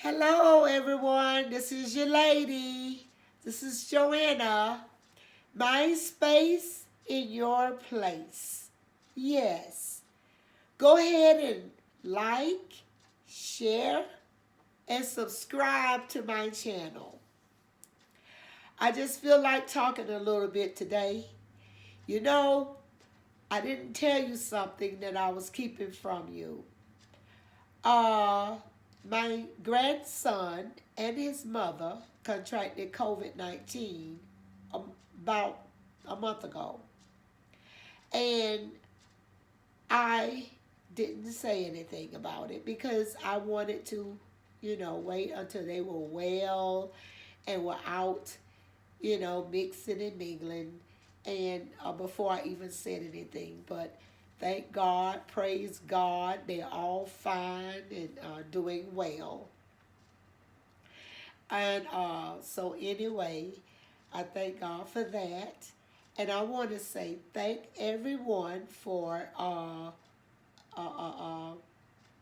Hello, everyone. This is your lady. This is Joanna. My space in your place. Yes. Go ahead and like, share, and subscribe to my channel. I just feel like talking a little bit today. You know, I didn't tell you something that I was keeping from you. Uh, my grandson and his mother contracted COVID-19 about a month ago. And I didn't say anything about it because I wanted to, wait until they were well and were out, mixing and mingling, and before I even said anything. But thank God, praise God, they're all fine and doing well. And so, anyway, I thank God for that. And I want to say thank everyone for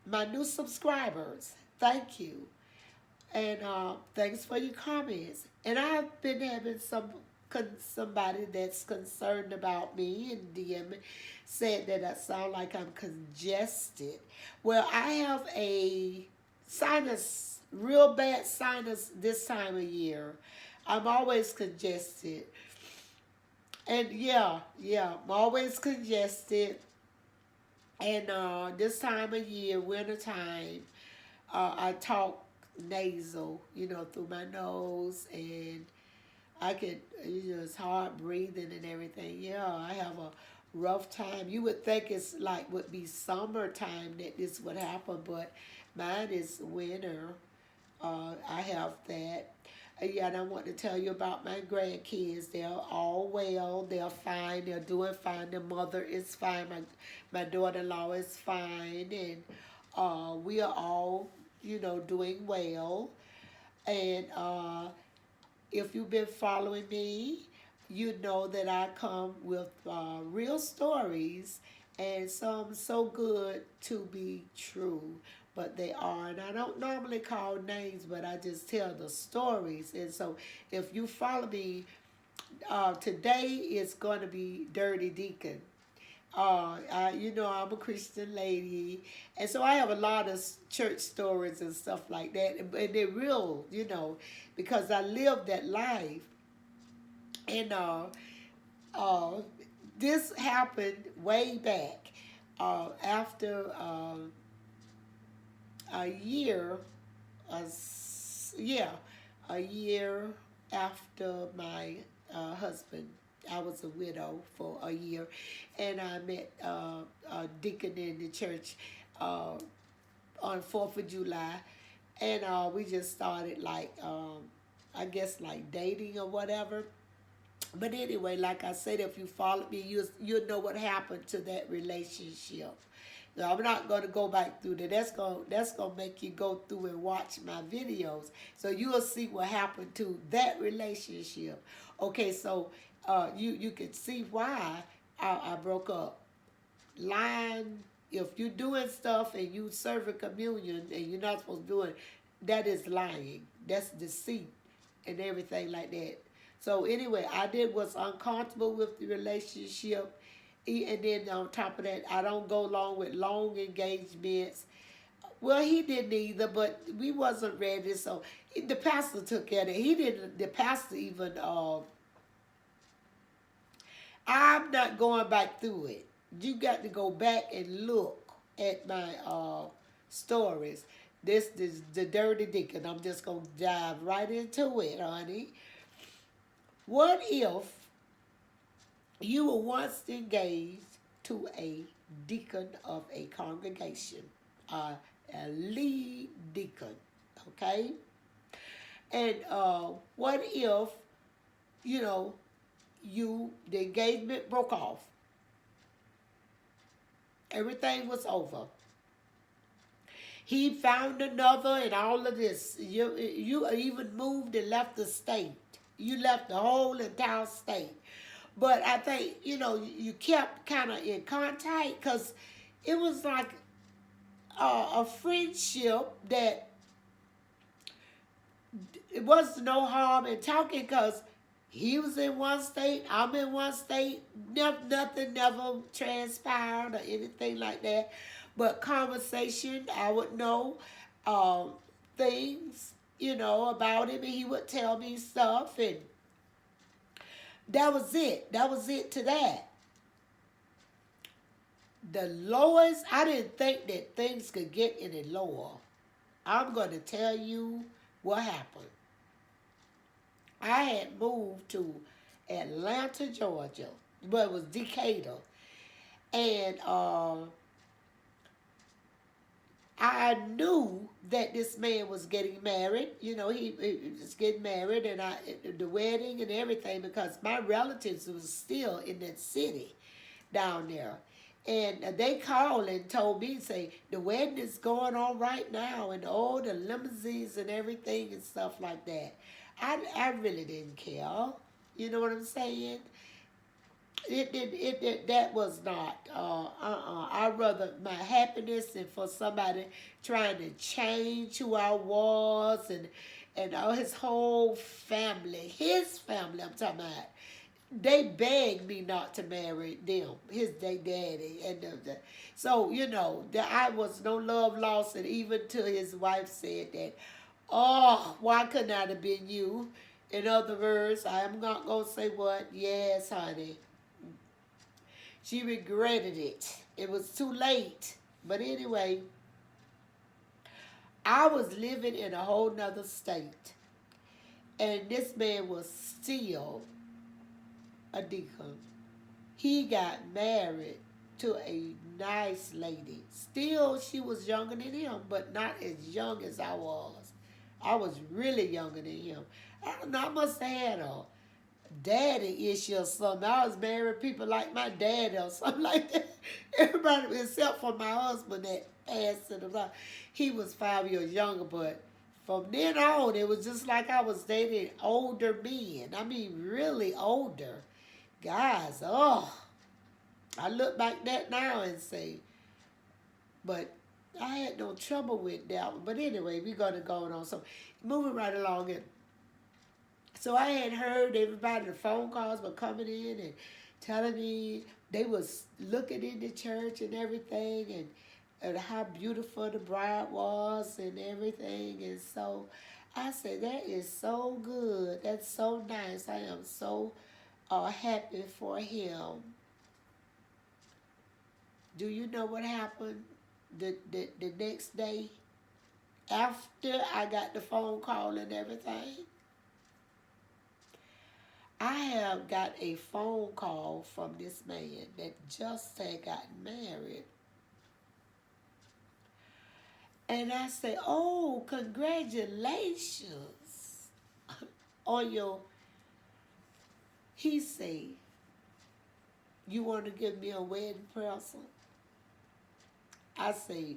my new subscribers. Thank you. And thanks for your comments. And I've been having somebody that's concerned about me and DM said that I sound like I'm congested. Well, I have a sinus, real bad sinus this time of year. I'm always congested. And yeah, I'm always congested. And this time of year, winter time, I talk nasal, through my nose, and I could, it's hard breathing and everything. Yeah, I have a rough time. You would think it's like would be summertime that this would happen, but mine is winter. I have that. Yeah, and I want to tell you about my grandkids. They're all well. They're fine. They're doing fine. Their mother is fine. My daughter-in-law is fine, and we are all, doing well. And if you've been following me, you know that I come with real stories and some so good to be true, but they are. And I don't normally call names, but I just tell the stories. And so if you follow me, today is going to be Dirty Decon. I'm a Christian lady, and so I have a lot of church stories and stuff like that, and they're real, because I lived that life, and uh, this happened way back after a year, yeah, a year after my husband. I was a widow for a year, and I met a deacon in the church uh, on 4th of July, and we just started like, I guess like dating or whatever. But anyway, like I said, if you follow me, you'll know what happened to that relationship. Now, I'm not going to go back through that. That's gonna make you go through and watch my videos, so you'll see what happened to that relationship. Okay, so you can see why I broke up. Lying, if you're doing stuff and you serving communion and you're not supposed to do it, that is lying. That's deceit and everything like that. So anyway, I did was uncomfortable with the relationship. And then on top of that, I don't go along with long engagements. Well, he didn't either, but we wasn't ready. So the pastor took care of it. He didn't. The pastor even. I'm not going back through it. You got to go back and look at my stories. This is the Dirty Deacon. I'm just gonna dive right into it, honey. What if you were once engaged to a deacon of a congregation, a lead deacon, okay? And what if, you know, the engagement broke off, everything was over. He found another and all of this. You even moved and left the state. You left the whole entire state. But I think, you kept kind of in contact because it was like a friendship that it was no harm in talking because he was in one state, I'm in one state. Nothing never transpired or anything like that. But conversation, I would know um, things, about him, and he would tell me stuff, and that was it. That was it to that. The lowest, I didn't think that things could get any lower. I'm going to tell you what happened. I had moved to Atlanta, Georgia. Well, it was Decatur. And I knew that this man was getting married. He was getting married, and the wedding and everything, because my relatives was still in that city down there. And they called and told me, say, the wedding is going on right now, and all the limousines and everything and stuff like that. I really didn't care. You know what I'm saying? That was not, I'd rather my happiness and for somebody trying to change who I was, and his whole family, I'm talking about, they begged me not to marry them, their daddy, and so I was no love lost, and even to his wife said that, oh, why couldn't I have been you? In other words, I am not gonna say what. Yes, honey. She regretted it. It was too late. But anyway, I was living in a whole nother state, and this man was still a deacon. He got married to a nice lady. Still, she was younger than him, but not as young as I was. I was really younger than him. I don't know, I must have had a daddy issue or something. I was marrying people like my daddy or something like that. Everybody except for my husband that passed to the life. He was 5 years younger, but from then on, it was just like I was dating older men. I mean, really older guys. Oh, I look back that now and say, but I had no trouble with that one. But anyway, we're going to go on. So moving right along. And so I had heard everybody, the phone calls were coming in and telling me they was looking in the church and everything, and how beautiful the bride was and everything. And so I said, that is so good. That's so nice. I am so happy for him. Do you know what happened the next day after I got the phone call and everything? I have got a phone call from this man that just had gotten married. And I say, oh, congratulations on your... He say, you want to give me a wedding present? I say,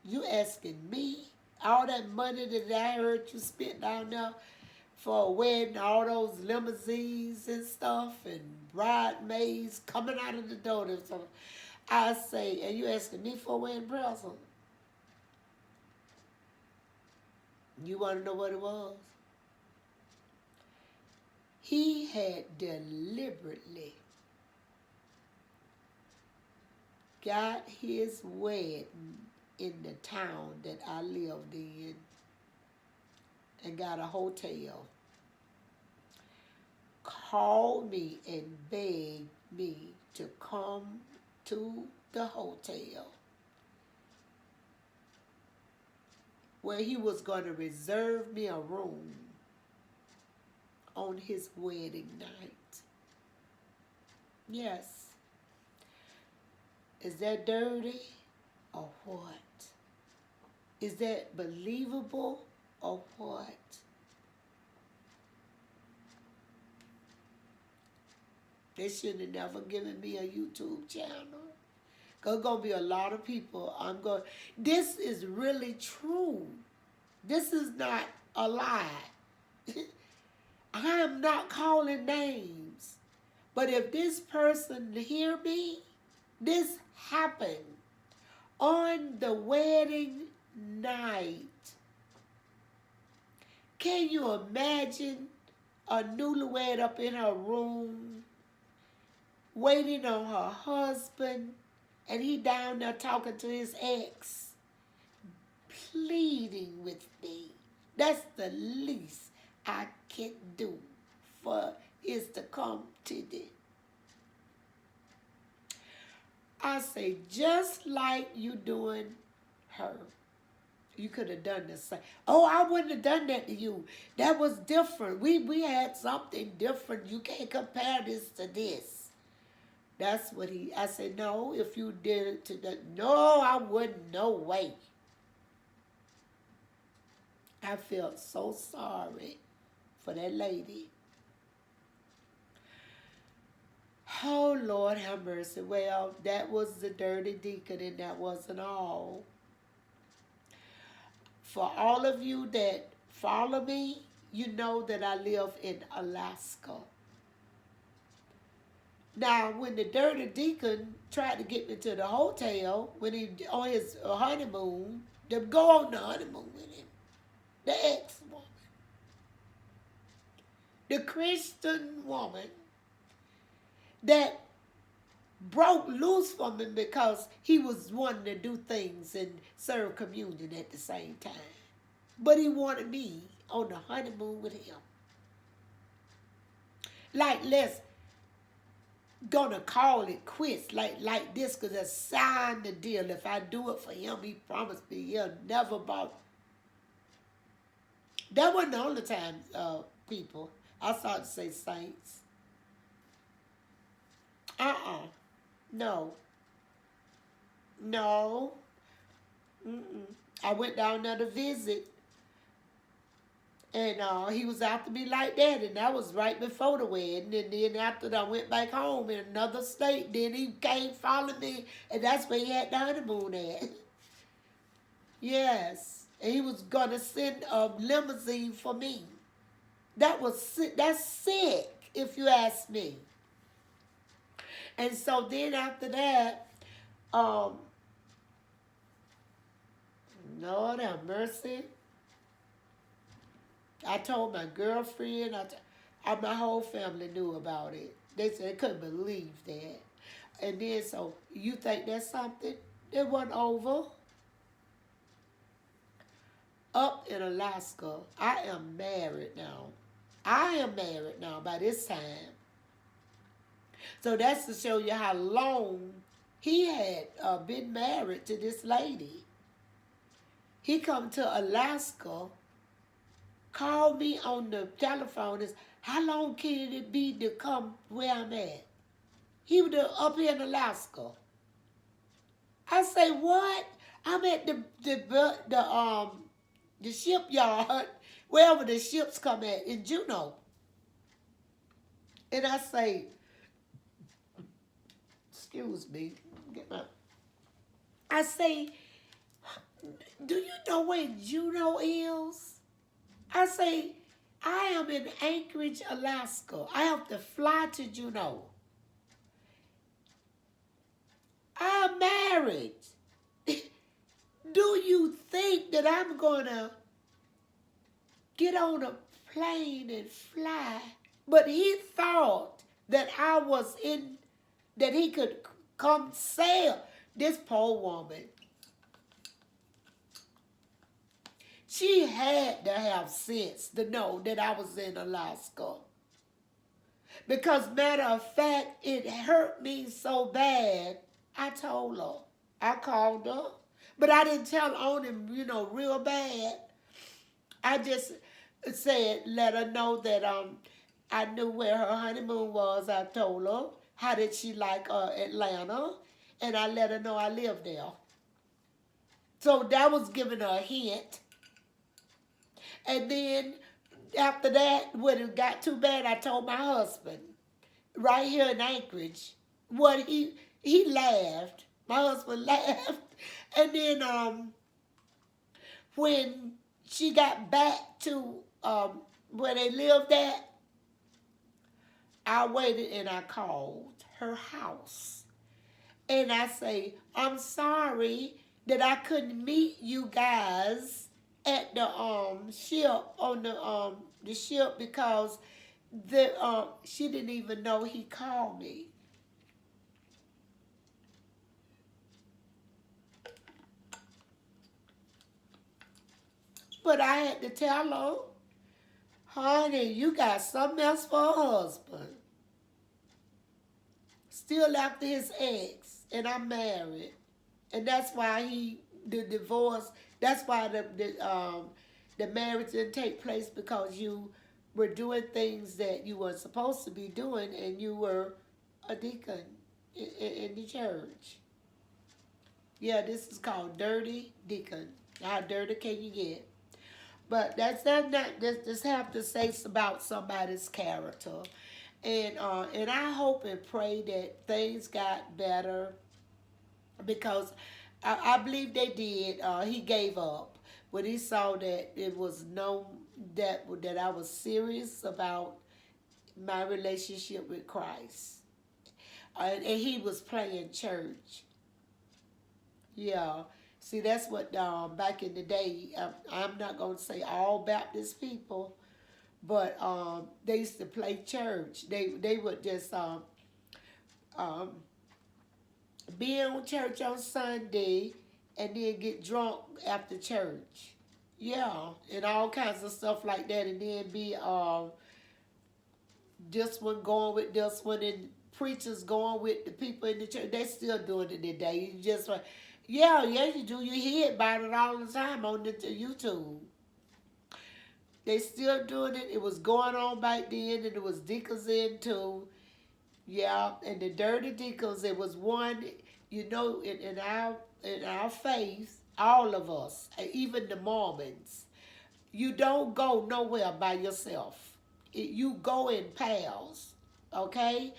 you asking me? All that money that I heard you spent down there for a wedding, all those limousines and stuff, and bridesmaids coming out of the door. So I say, and you asking me for a wedding present? You want to know what it was? He had deliberately got his wedding in the town that I lived in and got a hotel, called me and begged me to come to the hotel where he was going to reserve me a room on his wedding night. Yes. Is that dirty or what? Is that believable or what? They should have never given me a YouTube channel. There's going to be a lot of people. This is really true. This is not a lie. I am not calling names. But if this person hear me, this happened on the wedding night. Can you imagine a newlywed up in her room waiting on her husband, and he down there talking to his ex, pleading with me? That's the least I can do for is to come to this. I say, just like you doing her, you could have done the same. Oh, I wouldn't have done that to you. That was different. We had something different. You can't compare this to this. That's what I said, no, if you did it to that, no, I wouldn't, no way. I felt so sorry for that lady. Oh, Lord have mercy. Well, that was the Dirty Deacon, and that wasn't all. For all of you that follow me, you know that I live in Alaska. Now, when the Dirty Deacon tried to get me to the hotel, when he on his honeymoon, to go on the honeymoon with him, the ex-woman, the Christian woman that broke loose from him because he was wanting to do things and serve communion at the same time. But he wanted me on the honeymoon with him. Like, let's gonna call it quits like this, because I signed the deal. If I do it for him, he promised me he'll never bought. That wasn't the only time, people. I started to say saints. No. No. I went down there to visit, and he was after me like that, and that was right before the wedding. And then after that, I went back home in another state. Then he came following me, and that's where he had the honeymoon at. Yes, and he was gonna send a limousine for me. That's sick, if you ask me. And so then after that, Lord have mercy. I told my girlfriend, my whole family knew about it. They said they couldn't believe that. And then, so you think that's something? It wasn't over. Up in Alaska, I am married now. I am married now by this time. So that's to show you how long he had been married to this lady. He come to Alaska, called me on the telephone, and said, how long can it be to come where I'm at? He was up here in Alaska. I say, what? I'm at the shipyard, wherever the ships come at in Juneau. And I say, excuse me, I say, do you know where Juneau is? I say, I am in Anchorage, Alaska. I have to fly to Juneau. I'm married. Do you think that I'm going to get on a plane and fly? But he thought that that he could come sail. This poor woman, she had to have sense to know that I was in Alaska. Because matter of fact, it hurt me so bad, I told her. I called her. But I didn't tell on him, real bad. I just said, let her know that I knew where her honeymoon was. I told her. How did she like Atlanta? And I let her know I lived there. So that was giving her a hint. And then after that, when it got too bad, I told my husband, right here in Anchorage, what he laughed. My husband laughed. And then when she got back to where they lived at, I waited and I called her house. And I say, I'm sorry that I couldn't meet you guys at the ship on the ship because she didn't even know he called me. But I had to tell her, honey, you got something else for a husband. Still after his ex, and I'm married. And that's why the divorce, that's why the marriage didn't take place because you were doing things that you weren't supposed to be doing and you were a deacon in the church. Yeah, this is called Dirty Decon. How dirty can you get? But that's not just have to say about somebody's character. And I hope and pray that things got better because I believe they did. He gave up when he saw that it was no that I was serious about my relationship with Christ, and he was playing church. Yeah. See, that's what back in the day. I'm not gonna say all Baptist people, but they used to play church. They would just um, be in church on Sunday and then get drunk after church. Yeah, and all kinds of stuff like that, and then be this one going with this one, and preachers going with the people in the church. They still doing it today. You just like, yeah, you do. You hear about it all the time on the YouTube. They still doing it. It was going on back then, and it was deacons in too. Yeah, and the dirty deacons. It was one. In our faith, all of us, even the Mormons, you don't go nowhere by yourself. You go in pairs. Okay.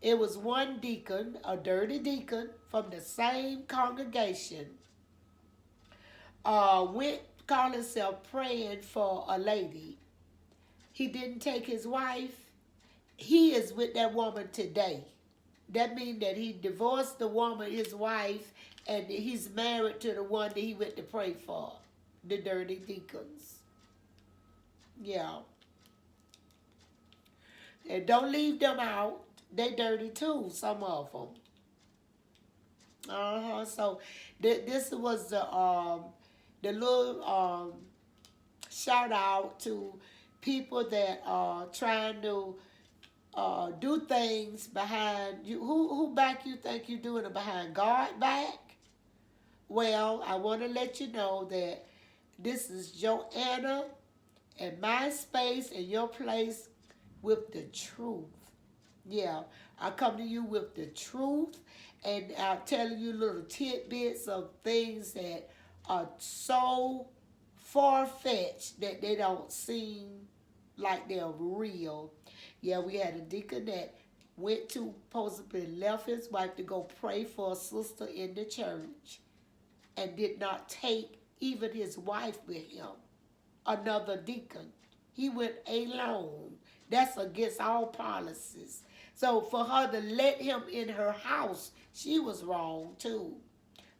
It was one deacon, a dirty deacon from the same congregation, went called himself praying for a lady. He didn't take his wife. He is with that woman today. That means that he divorced the woman, his wife, and he's married to the one that he went to pray for, the dirty deacons. Yeah. And don't leave them out. They dirty too, some of them. So this was the little shout out to people that are trying to do things behind you. Who back you think you doing it behind? God back? Well, I want to let you know that this is Joanna and my space and your place with the truth. Yeah, I come to you with the truth, and I'll tell you little tidbits of things that are so far-fetched that they don't seem like they're real. Yeah, we had a deacon that went to possibly left his wife to go pray for a sister in the church and did not take even his wife with him. Another deacon. He went alone. That's against all policies. So for her to let him in her house, she was wrong too.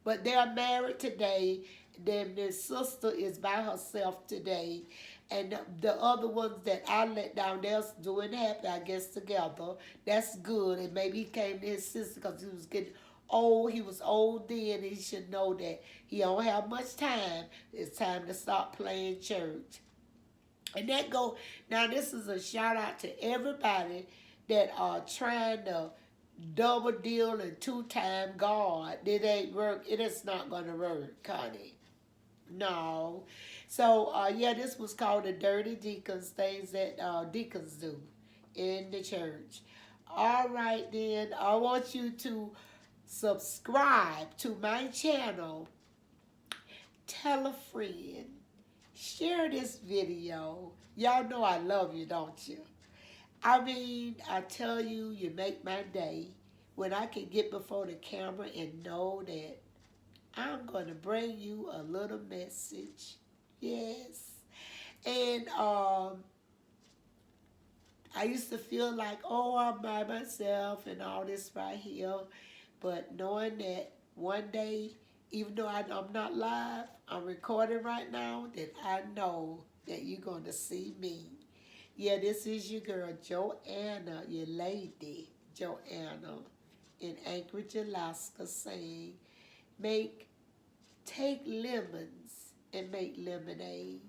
But they're married today. Then their sister is by herself today. And the other ones that I let down, they're doing happy, I guess, together. That's good. And maybe he came to his sister because he was getting old. He was old then. He should know that he don't have much time. It's time to start playing church. And that go, now this is a shout out to everybody that are trying to double deal and two-time God. It ain't work. It is not going to work, Connie. No. So, yeah, this was called the Dirty Deacons, things that deacons do in the church. All right, then. I want you to subscribe to my channel. Tell a friend. Share this video. Y'all know I love you, don't you? I mean, I tell you, you make my day when I can get before the camera and know that I'm going to bring you a little message. Yes. And I used to feel like, oh, I'm by myself and all this right here. But knowing that one day Even though I'm not live, I'm recording right now, then I know that you're going to see me. Yeah, this is your girl, Joanna, your lady, Joanna, in Anchorage, Alaska, saying, make, take lemons and make lemonade.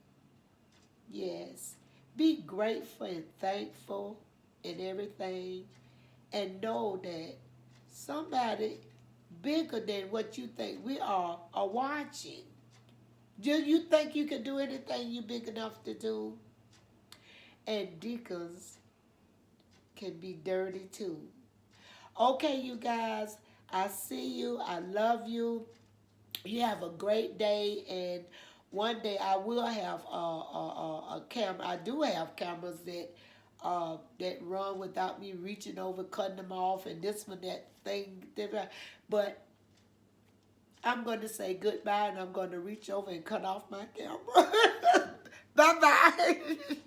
Yes. Be grateful and thankful and everything, and know that somebody bigger than what you think we are watching. Do you think you can do anything you big enough to do? And deacons can be dirty too. Okay, you guys, I see you. I love you. You have a great day, and one day I will have a camera. I do have cameras that run without me reaching over, cutting them off, and this one, that thing, different. But I'm going to say goodbye, and I'm going to reach over and cut off my camera. Bye bye.